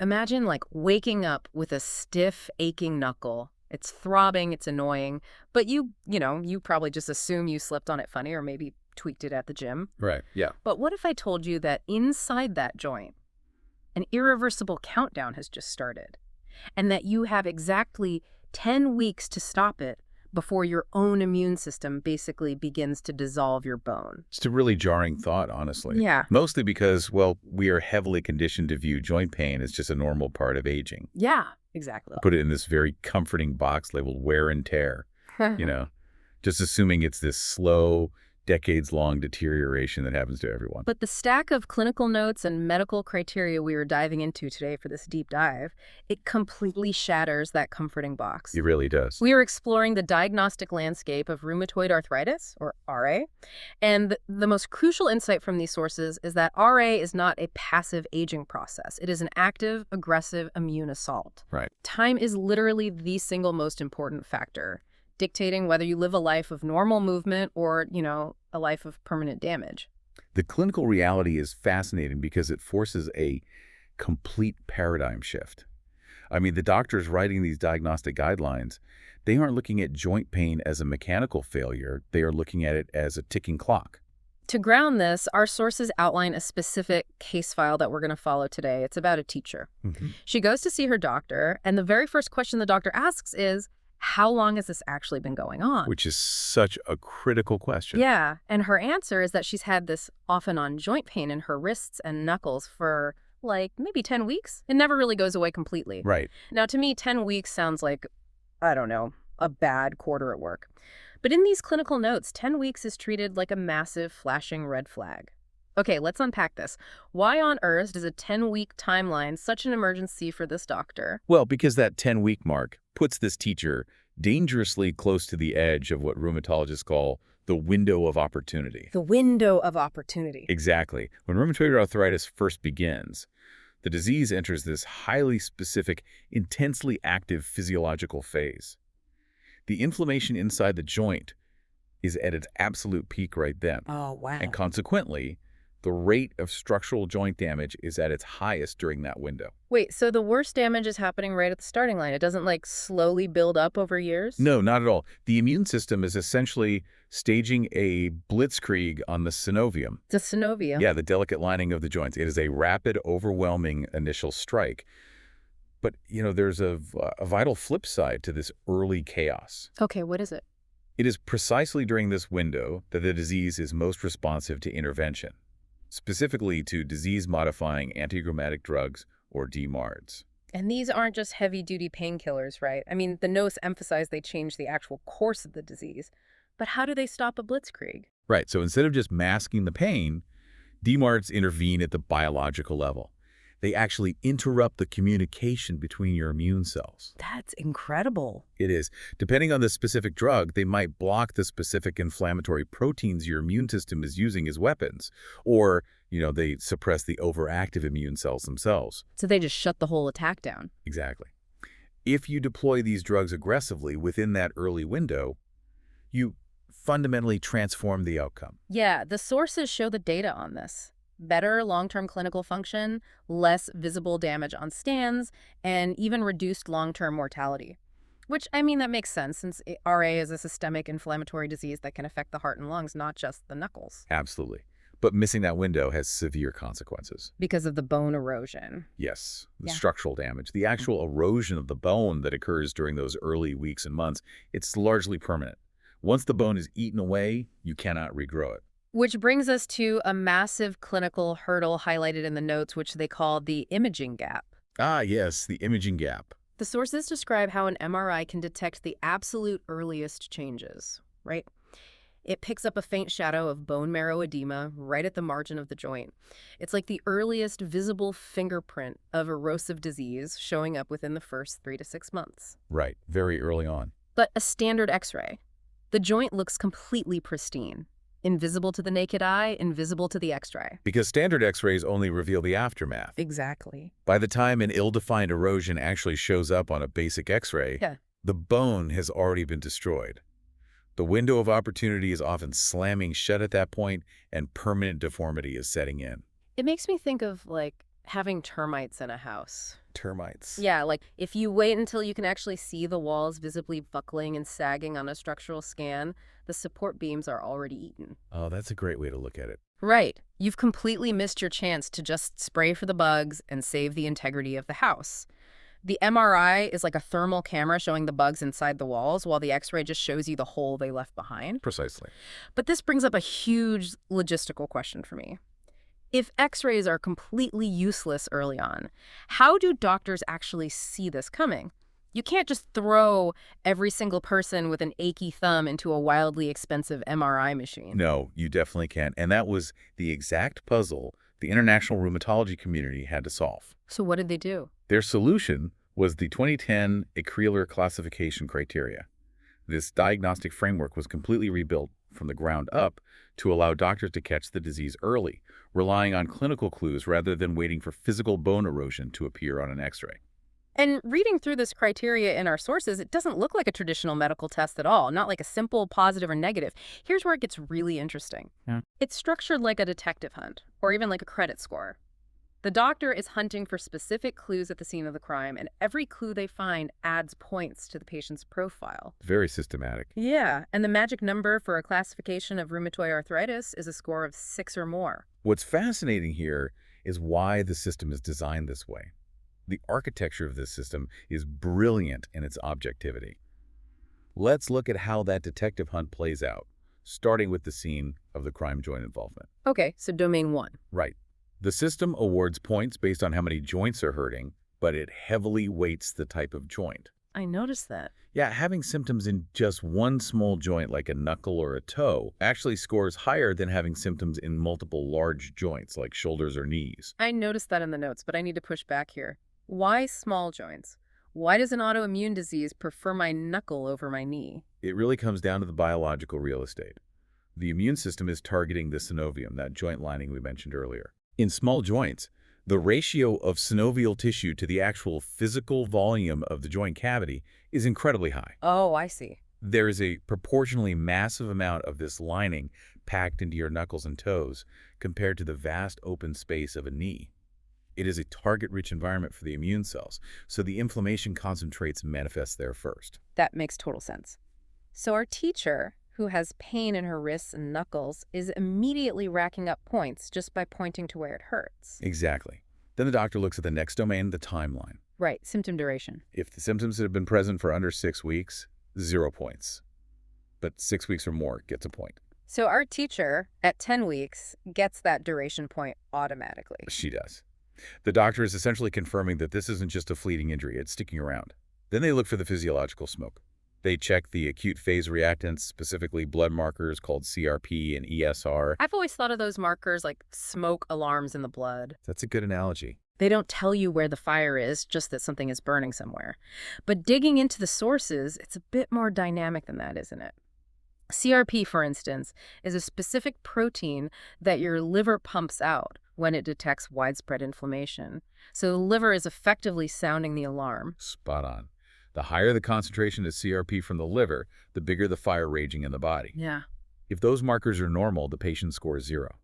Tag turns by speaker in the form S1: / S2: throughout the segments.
S1: Imagine like waking up with a stiff, aching knuckle. It's throbbing, it's annoying, but you probably just assume you slipped on it funny or maybe tweaked it at the gym.
S2: Right, yeah.
S1: But what if I told you that inside that joint, an irreversible countdown has just started, and that you have exactly 10 weeks to stop it before your own immune system basically begins to dissolve your bone?
S2: It's a really jarring thought, honestly.
S1: Yeah.
S2: Mostly because, well, we are heavily conditioned to view joint pain as just a normal part of aging.
S1: Yeah, exactly.
S2: Put it in this very comforting box labeled wear and tear, just assuming it's this slow, decades-long deterioration that happens to everyone.
S1: But the stack of clinical notes and medical criteria we were diving into today for this deep dive, it completely shatters that comforting box.
S2: It really does.
S1: We are exploring the diagnostic landscape of rheumatoid arthritis, or RA, and the most crucial insight from these sources is that RA is not a passive aging process. It is an active, aggressive immune assault.
S2: Right.
S1: Time is literally the single most important factor, dictating whether you live a life of normal movement or, a life of permanent damage.
S2: The clinical reality is fascinating because it forces a complete paradigm shift. I mean, the doctors writing these diagnostic guidelines, they aren't looking at joint pain as a mechanical failure. They are looking at it as a ticking clock.
S1: To ground this, our sources outline a specific case file that we're going to follow today. It's about a teacher. She goes to see her doctor, and the very first question the doctor asks is, how long has this actually been going on?
S2: Which is such a critical question.
S1: Yeah, and her answer is that she's had this off-and-on joint pain in her wrists and knuckles for like maybe 10 weeks. It never really goes away completely.
S2: Right.
S1: Now, to me, 10 weeks sounds like, I don't know, a bad quarter at work. But in these clinical notes, 10 weeks is treated like a massive flashing red flag. Okay, let's unpack this. Why on earth is a 10-week timeline such an emergency for this doctor?
S2: Well, because that 10-week mark puts this teacher dangerously close to the edge of what rheumatologists call the window of opportunity.
S1: The window of opportunity.
S2: Exactly. When rheumatoid arthritis first begins, the disease enters this highly specific, intensely active physiological phase. The inflammation inside the joint is at its absolute peak right then.
S1: Oh, wow.
S2: And consequently, the rate of structural joint damage is at its highest during that window.
S1: Wait, so the worst damage is happening right at the starting line. It doesn't, slowly build up over years?
S2: No, not at all. The immune system is essentially staging a blitzkrieg on the synovium.
S1: The synovium?
S2: Yeah, the delicate lining of the joints. It is a rapid, overwhelming initial strike. But, there's a vital flip side to this early chaos.
S1: Okay, what is it?
S2: It is precisely during this window that the disease is most responsive to intervention, specifically to disease-modifying antigrammatic drugs, or DMARDs.
S1: And these aren't just heavy-duty painkillers, right? I mean, the notes emphasize they change the actual course of the disease. But how do they stop a blitzkrieg?
S2: Right, so instead of just masking the pain, DMARDs intervene at the biological level. They actually interrupt the communication between your immune cells.
S1: That's incredible.
S2: It is. Depending on the specific drug, they might block the specific inflammatory proteins your immune system is using as weapons. Or, they suppress the overactive immune cells themselves.
S1: So they just shut the whole attack down.
S2: Exactly. If you deploy these drugs aggressively within that early window, you fundamentally transform the outcome.
S1: Yeah, the sources show the data on this. Better long-term clinical function, less visible damage on scans, and even reduced long-term mortality. Which, that makes sense since RA is a systemic inflammatory disease that can affect the heart and lungs, not just the knuckles.
S2: Absolutely. But missing that window has severe consequences.
S1: Because of the bone erosion.
S2: Yes, the
S1: Yeah.
S2: structural damage. The actual erosion of the bone that occurs during those early weeks and months, it's largely permanent. Once the bone is eaten away, you cannot regrow it.
S1: Which brings us to a massive clinical hurdle highlighted in the notes, which they call the imaging gap.
S2: Ah, yes, the imaging gap.
S1: The sources describe how an MRI can detect the absolute earliest changes, right? It picks up a faint shadow of bone marrow edema right at the margin of the joint. It's like the earliest visible fingerprint of erosive disease showing up within the first 3 to 6 months.
S2: Right, very early on.
S1: But a standard X-ray, the joint looks completely pristine. Invisible to the naked eye, invisible to the X-ray.
S2: Because standard X-rays only reveal the aftermath.
S1: Exactly.
S2: By the time an ill-defined erosion actually shows up on a basic X-ray, the bone has already been destroyed. The window of opportunity is often slamming shut at that point, and permanent deformity is setting in.
S1: It makes me think of, Having termites in a house.
S2: Termites.
S1: Yeah, like if you wait until you can actually see the walls visibly buckling and sagging on a structural scan, the support beams are already eaten.
S2: Oh, that's a great way to look at it.
S1: Right. You've completely missed your chance to just spray for the bugs and save the integrity of the house. The MRI is like a thermal camera showing the bugs inside the walls, while the X-ray just shows you the hole they left behind.
S2: Precisely.
S1: But this brings up a huge logistical question for me. If X-rays are completely useless early on, how do doctors actually see this coming? You can't just throw every single person with an achy thumb into a wildly expensive MRI machine.
S2: No, you definitely can't. And that was the exact puzzle the international rheumatology community had to solve.
S1: So what did they do?
S2: Their solution was the 2010 Ecriler classification criteria. This diagnostic framework was completely rebuilt from the ground up to allow doctors to catch the disease early, relying on clinical clues rather than waiting for physical bone erosion to appear on an X-ray.
S1: And reading through this criteria in our sources, it doesn't look like a traditional medical test at all, not like a simple positive or negative. Here's where it gets really interesting.
S2: Yeah.
S1: It's structured like a detective hunt, or even like a credit score. The doctor is hunting for specific clues at the scene of the crime, and every clue they find adds points to the patient's profile.
S2: Very systematic.
S1: Yeah, and the magic number for a classification of rheumatoid arthritis is a score of 6 or more.
S2: What's fascinating here is why the system is designed this way. The architecture of this system is brilliant in its objectivity. Let's look at how that detective hunt plays out, starting with the scene of the crime joint involvement.
S1: Okay, so domain 1.
S2: Right. The system awards points based on how many joints are hurting, but it heavily weights the type of joint.
S1: I noticed that.
S2: Yeah, having symptoms in just one small joint like a knuckle or a toe actually scores higher than having symptoms in multiple large joints like shoulders or knees.
S1: I noticed that in the notes, but I need to push back here. Why small joints? Why does an autoimmune disease prefer my knuckle over my knee?
S2: It really comes down to the biological real estate. The immune system is targeting the synovium, that joint lining we mentioned earlier. In small joints, the ratio of synovial tissue to the actual physical volume of the joint cavity is incredibly high.
S1: Oh, I see.
S2: There is a proportionally massive amount of this lining packed into your knuckles and toes compared to the vast open space of a knee. It is a target-rich environment for the immune cells, so the inflammation concentrates manifest there first.
S1: That makes total sense. So our teacher, who has pain in her wrists and knuckles, is immediately racking up points just by pointing to where it hurts.
S2: Exactly. Then the doctor looks at the next domain, the timeline.
S1: Right, symptom duration.
S2: If the symptoms have been present for under 6 weeks, 0 points. But 6 weeks or more gets a point.
S1: So our teacher, at 10 weeks, gets that duration point automatically.
S2: She does. The doctor is essentially confirming that this isn't just a fleeting injury, it's sticking around. Then they look for the physiological smoke. They check the acute phase reactants, specifically blood markers called CRP and ESR.
S1: I've always thought of those markers like smoke alarms in the blood.
S2: That's a good analogy.
S1: They don't tell you where the fire is, just that something is burning somewhere. But digging into the sources, it's a bit more dynamic than that, isn't it? CRP, for instance, is a specific protein that your liver pumps out when it detects widespread inflammation. So the liver is effectively sounding the alarm.
S2: Spot on. The higher the concentration of CRP from the liver, the bigger the fire raging in the body.
S1: Yeah.
S2: If those markers are normal, the patient scores 0.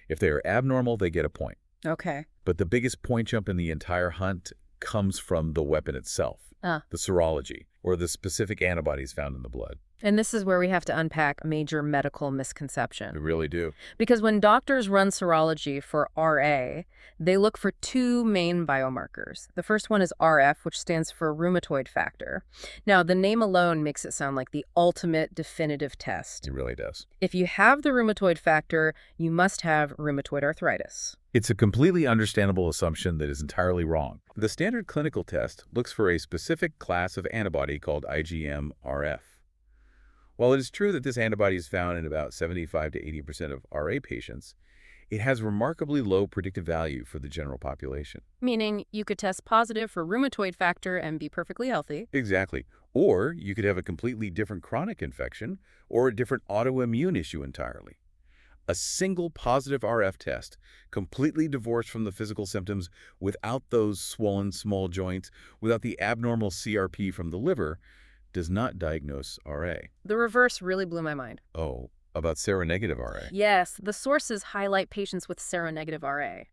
S2: If they are abnormal, they get a point.
S1: Okay.
S2: But the biggest point jump in the entire hunt comes from the weapon itself, the serology, or the specific antibodies found in the blood.
S1: And this is where we have to unpack a major medical misconception.
S2: We really do.
S1: Because when doctors run serology for RA, they look for 2 main biomarkers. The first one is RF, which stands for rheumatoid factor. Now, the name alone makes it sound like the ultimate definitive test.
S2: It really does.
S1: If you have the rheumatoid factor, you must have rheumatoid arthritis.
S2: It's a completely understandable assumption that is entirely wrong. The standard clinical test looks for a specific class of antibody called IgM-RF. While it is true that this antibody is found in about 75 to 80% of RA patients, it has remarkably low predictive value for the general population.
S1: Meaning you could test positive for rheumatoid factor and be perfectly healthy.
S2: Exactly. Or you could have a completely different chronic infection or a different autoimmune issue entirely. A single positive RF test, completely divorced from the physical symptoms, without those swollen small joints, without the abnormal CRP from the liver, does not diagnose RA.
S1: The reverse really blew my mind.
S2: Oh, about seronegative RA.
S1: Yes, the sources highlight patients with seronegative RA.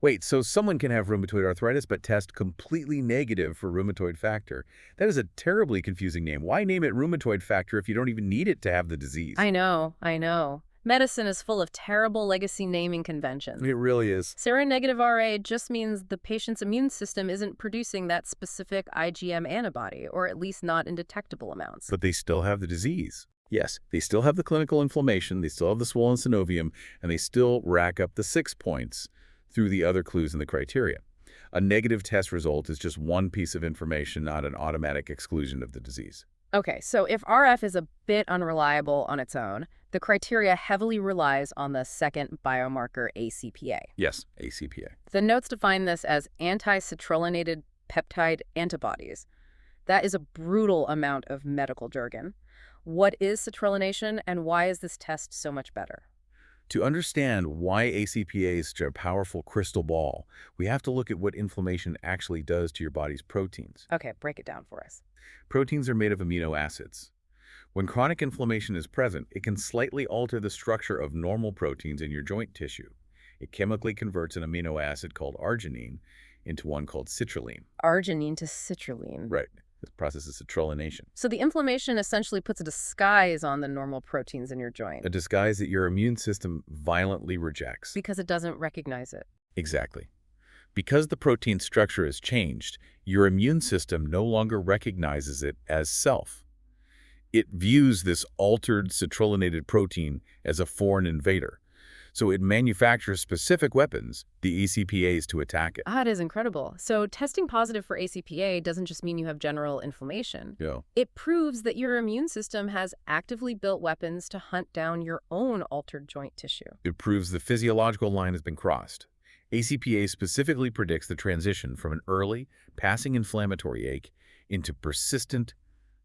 S2: Wait, so someone can have rheumatoid arthritis but test completely negative for rheumatoid factor. That is a terribly confusing name. Why name it rheumatoid factor if you don't even need it to have the disease?
S1: I know, I know. Medicine is full of terrible legacy naming conventions.
S2: It really is.
S1: Seronegative RA just means the patient's immune system isn't producing that specific IgM antibody, or at least not in detectable amounts.
S2: But they still have the disease. Yes, they still have the clinical inflammation, they still have the swollen synovium, and they still rack up the 6 points through the other clues in the criteria. A negative test result is just one piece of information, not an automatic exclusion of the disease.
S1: Okay, so if RF is a bit unreliable on its own, the criteria heavily relies on the second biomarker ACPA.
S2: Yes, ACPA.
S1: The notes define this as anti-citrullinated peptide antibodies. That is a brutal amount of medical jargon. What is citrullination, and why is this test so much better?
S2: To understand why ACPA is such a powerful crystal ball, we have to look at what inflammation actually does to your body's proteins.
S1: Okay, break it down for us.
S2: Proteins are made of amino acids. When chronic inflammation is present, it can slightly alter the structure of normal proteins in your joint tissue. It chemically converts an amino acid called arginine into one called citrulline.
S1: Arginine to citrulline.
S2: Right. This process is citrullination.
S1: So the inflammation essentially puts a disguise on the normal proteins in your joint
S2: A disguise that your immune system violently rejects.
S1: because it doesn't recognize it.
S2: Exactly. Because the protein structure has changed, your immune system no longer recognizes it as self. It views this altered citrullinated protein as a foreign invader. So it manufactures specific weapons, the ACPAs, to attack it.
S1: It is incredible. So testing positive for ACPA doesn't just mean you have general inflammation.
S2: Yeah.
S1: It proves that your immune system has actively built weapons to hunt down your own altered joint tissue.
S2: It proves the physiological line has been crossed. ACPA specifically predicts the transition from an early, passing inflammatory ache into persistent,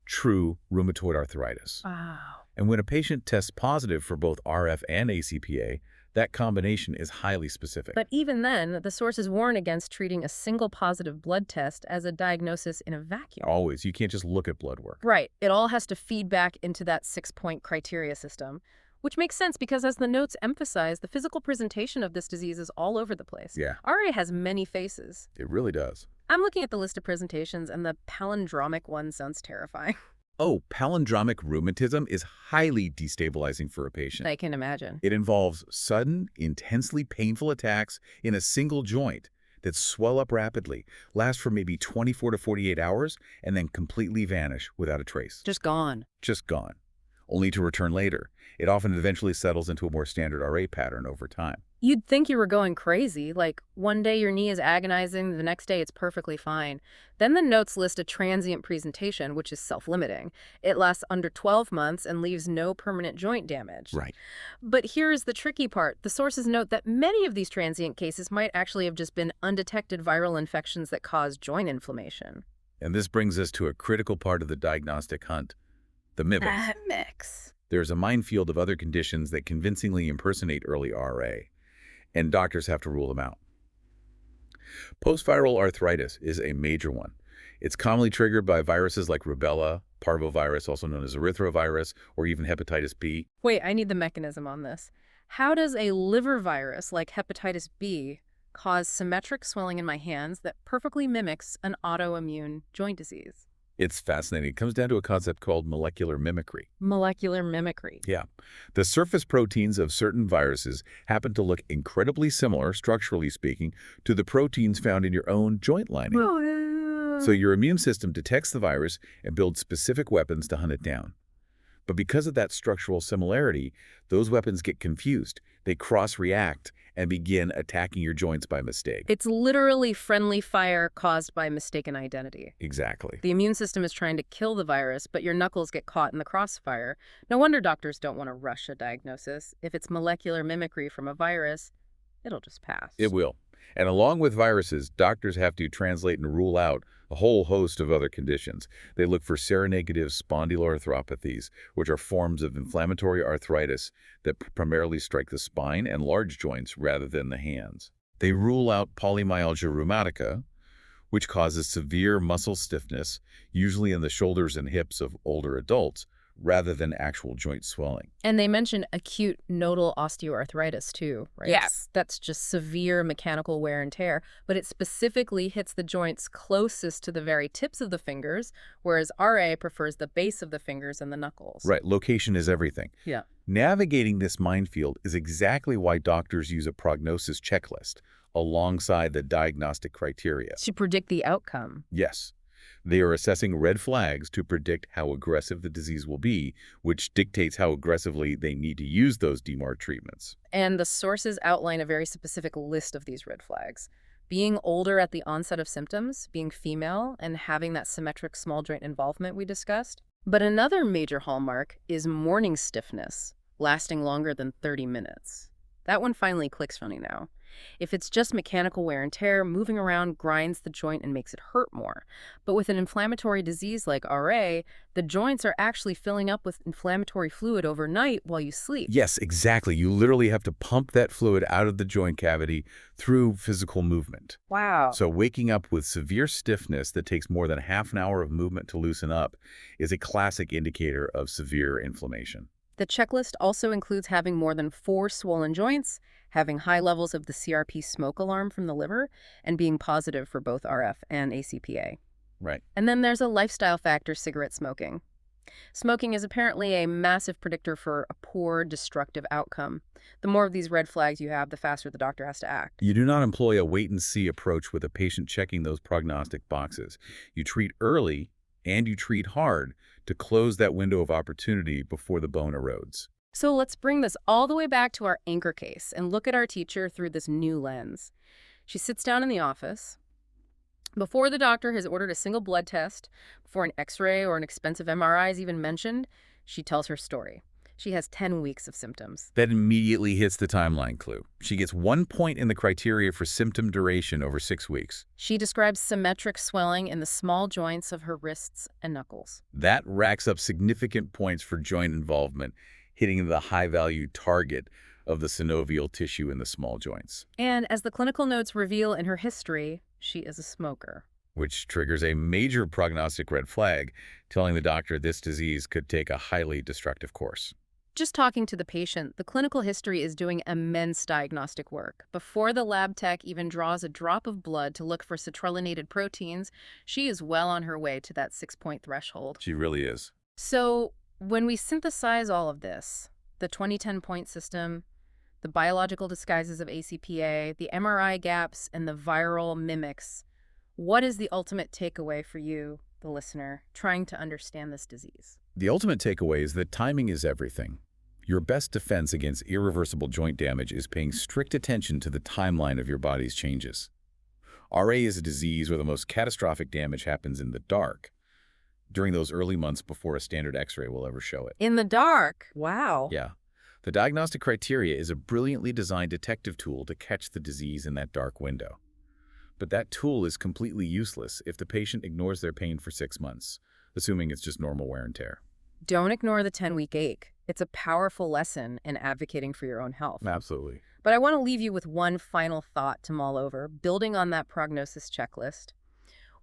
S2: true rheumatoid arthritis.
S1: Wow.
S2: And when a patient tests positive for both RF and ACPA, that combination is highly specific.
S1: But even then, the sources warn against treating a single positive blood test as a diagnosis in a vacuum.
S2: Always. You can't just look at blood work.
S1: Right. It all has to feed back into that 6-point criteria system, which makes sense because, as the notes emphasize, the physical presentation of this disease is all over the place.
S2: Yeah.
S1: RA has many faces.
S2: It really does.
S1: I'm looking at the list of presentations, and the palindromic one sounds terrifying.
S2: Oh, palindromic rheumatism is highly destabilizing for a patient.
S1: I can imagine.
S2: It involves sudden, intensely painful attacks in a single joint that swell up rapidly, last for maybe 24 to 48 hours, and then completely vanish without a trace.
S1: Just gone.
S2: Just gone, only to return later. It often eventually settles into a more standard RA pattern over time.
S1: You'd think you were going crazy, like one day your knee is agonizing, the next day it's perfectly fine. Then the notes list a transient presentation, which is self-limiting. It lasts under 12 months and leaves no permanent joint damage.
S2: Right.
S1: But here's the tricky part. The sources note that many of these transient cases might actually have just been undetected viral infections that cause joint inflammation.
S2: And this brings us to a critical part of the diagnostic hunt, the MBBS.
S1: Mix.
S2: There's a minefield of other conditions that convincingly impersonate early RA, and doctors have to rule them out. Post-viral arthritis is a major one. It's commonly triggered by viruses like rubella, parvovirus, also known as erythrovirus, or even hepatitis B.
S1: Wait, I need the mechanism on this. How does a liver virus like hepatitis B cause symmetric swelling in my hands that perfectly mimics an autoimmune joint disease?
S2: It's fascinating. It comes down to a concept called molecular mimicry.
S1: Molecular mimicry.
S2: Yeah. The surface proteins of certain viruses happen to look incredibly similar, structurally speaking, to the proteins found in your own joint lining. So your immune system detects the virus and builds specific weapons to hunt it down. But because of that structural similarity, those weapons get confused. They cross-react and begin attacking your joints by mistake.
S1: It's literally friendly fire caused by mistaken identity.
S2: Exactly.
S1: The immune system is trying to kill the virus, but your knuckles get caught in the crossfire. No wonder doctors don't want to rush a diagnosis. If it's molecular mimicry from a virus, it'll just pass.
S2: It will. And along with viruses, doctors have to translate and rule out a whole host of other conditions. They look for seronegative spondyloarthropathies, which are forms of inflammatory arthritis that primarily strike the spine and large joints rather than the hands. They rule out polymyalgia rheumatica, which causes severe muscle stiffness, usually in the shoulders and hips of older adults, rather than actual joint swelling.
S1: And they mention acute nodal osteoarthritis too, right?
S3: Yes.
S1: That's just severe mechanical wear and tear, but it specifically hits the joints closest to the very tips of the fingers, whereas RA prefers the base of the fingers and the knuckles.
S2: Right, location is everything.
S1: Yeah.
S2: Navigating this minefield is exactly why doctors use a prognosis checklist alongside the diagnostic criteria.
S1: To predict the outcome.
S2: Yes, they are assessing red flags to predict how aggressive the disease will be, which dictates how aggressively they need to use those DMARD treatments.
S1: And the sources outline a very specific list of these red flags. Being older at the onset of symptoms, being female, and having that symmetric small joint involvement we discussed. But another major hallmark is morning stiffness, lasting longer than 30 minutes. That one finally clicks for me now. If it's just mechanical wear and tear, moving around grinds the joint and makes it hurt more. But with an inflammatory disease like RA, the joints are actually filling up with inflammatory fluid overnight while you sleep.
S2: Yes, exactly. You literally have to pump that fluid out of the joint cavity through physical movement.
S1: Wow.
S2: So waking up with severe stiffness that takes more than half an hour of movement to loosen up is a classic indicator of severe inflammation.
S1: The checklist also includes having more than 4 swollen joints, having high levels of the CRP smoke alarm from the liver, and being positive for both RF and ACPA.
S2: Right.
S1: And then there's a lifestyle factor, cigarette smoking. Smoking is apparently a massive predictor for a poor, destructive outcome. The more of these red flags you have, the faster the doctor has to act.
S2: You do not employ a wait-and-see approach with a patient checking those prognostic boxes. You treat early and you treat hard to close that window of opportunity before the bone erodes.
S1: So let's bring this all the way back to our anchor case and look at our teacher through this new lens. She sits down in the office. Before the doctor has ordered a single blood test, before an x-ray or an expensive MRI is even mentioned, she tells her story. She has 10 weeks of symptoms.
S2: That immediately hits the timeline clue. She gets 1 point in the criteria for symptom duration over 6 weeks.
S1: She describes symmetric swelling in the small joints of her wrists and knuckles.
S2: That racks up significant points for joint involvement, hitting the high-value target of the synovial tissue in the small joints.
S1: And as the clinical notes reveal in her history, she is a smoker.
S2: Which triggers a major prognostic red flag, telling the doctor this disease could take a highly destructive course.
S1: Just talking to the patient, the clinical history is doing immense diagnostic work. Before the lab tech even draws a drop of blood to look for citrullonated proteins, she is well on her way to that 6-point threshold.
S2: She really is.
S1: So when we synthesize all of this, the 20-10-point system, the biological disguises of ACPA, the MRI gaps, and the viral mimics, what is the ultimate takeaway for you, the listener, trying to understand this disease?
S2: The ultimate takeaway is that timing is everything. Your best defense against irreversible joint damage is paying strict attention to the timeline of your body's changes. RA is a disease where the most catastrophic damage happens in the dark, during those early months before a standard x-ray will ever show it.
S1: In the dark. Wow.
S2: Yeah. The diagnostic criteria is a brilliantly designed detective tool to catch the disease in that dark window. But that tool is completely useless if the patient ignores their pain for 6 months, assuming it's just normal wear and tear.
S1: Don't ignore the 10-week ache. It's a powerful lesson in advocating for your own health.
S2: Absolutely.
S1: But I want to leave you with one final thought to mull over, building on that prognosis checklist.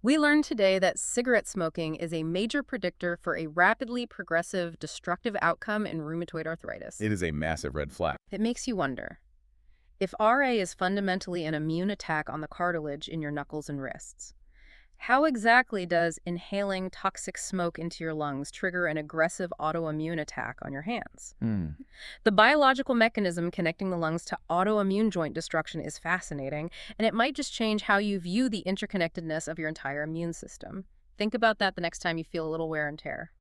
S1: We learned today that cigarette smoking is a major predictor for a rapidly progressive, destructive outcome in rheumatoid arthritis.
S2: It is a massive red flag.
S1: It makes you wonder, if RA is fundamentally an immune attack on the cartilage in your knuckles and wrists, how exactly does inhaling toxic smoke into your lungs trigger an aggressive autoimmune attack on your hands? The biological mechanism connecting the lungs to autoimmune joint destruction is fascinating, and it might just change how you view the interconnectedness of your entire immune system. Think about that the next time you feel a little wear and tear.